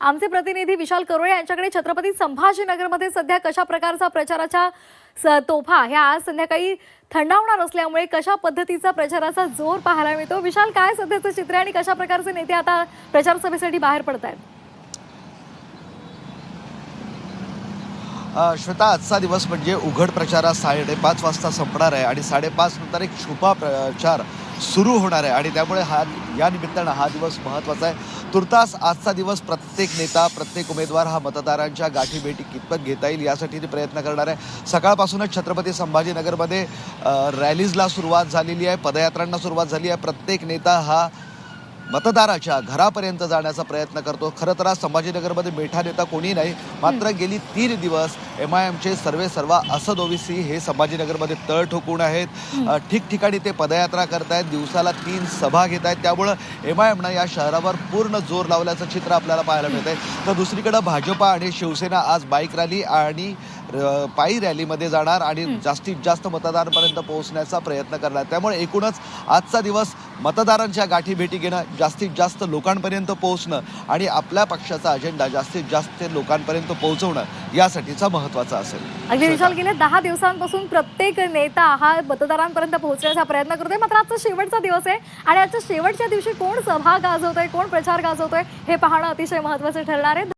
आमचे प्रतिनिधी विशाल करोळे यांच्याकडे छत्रपती संभाजीनगरमध्ये सध्या कशा प्रकारचा प्रचाराच्या तोफा ह्या आज संध्याकाळी थंडावणार असल्यामुळे कशा पद्धतीचा प्रचाराचा जोर पाहायला मिळतो। विशाल, काय सध्याचं चित्र आणि कशा प्रकारचे नेते आता प्रचार सभेसाठी बाहेर पडतायत? श्वेता, आजचा दिवस म्हणजे उघड प्रचारा 5:30 वाजता संपणार आहे आणि 5:30 नंतर एक छुपा प्रचार सुरू होणार आहे आणि त्यामुळे या निमित्तानं हा दिवस महत्त्वाचा आहे। तुर्तास आजचा दिवस प्रत्येक नेता, प्रत्येक उमेदवार हा मतदारांच्या गाठीभेटी कितपत घेता येईल यासाठी प्रयत्न करणार आहे। सकाळपासूनच छत्रपती संभाजीनगरमध्ये रॅलीजला सुरुवात झालेली आहे, पदयात्रांना सुरुवात झाली आहे। प्रत्येक नेता हा मतदाराच्या घरापर्यंत जाण्याचा प्रयत्न करतो। खरं तर आज संभाजीनगरमध्ये मेठा नेता कोणी नाही, मात्र गेली 3 दिवस MIMचे सर्वेसर्वा असद ओवेसी हे संभाजीनगरमध्ये तळ ठोकून आहेत। ठिकठिकाणी ते पदयात्रा करतायत, दिवसाला 3 सभा घेत आहेत। त्यामुळं MIMनं या शहरावर पूर्ण जोर लावल्याचं चित्र आपल्याला पाहायला मिळतंय। तर दुसरीकडे भाजपा आणि शिवसेना आज बाईक रॅली आणि पायी रॅलीमध्ये जाणार आणि जास्तीत जास्त मतदारांपर्यंत पोहोचण्याचा प्रयत्न करणार। त्यामुळे एकूणच आजचा दिवस मतदारांच्या गाठीभेटी घेणं, जास्तीत जास्त लोकांपर्यंत पोहोचणं आणि आपल्या पक्षाचा अजेंडा जास्तीत जास्त लोकांपर्यंत पोहोचवणं यासाठीचा महत्त्वाचा असेल। अगदी विशाल, गेल्या 10 दिवसांपासून प्रत्येक नेता हा मतदारांपर्यंत पोहोचण्याचा प्रयत्न करतोय, मात्र आजचा शेवटचा दिवस आहे आणि आजच्या शेवटच्या दिवशी कोण सभा गाजवतोय, कोण प्रचार गाजवतोय हे पाहणं अतिशय महत्त्वाचं ठरणार आहे।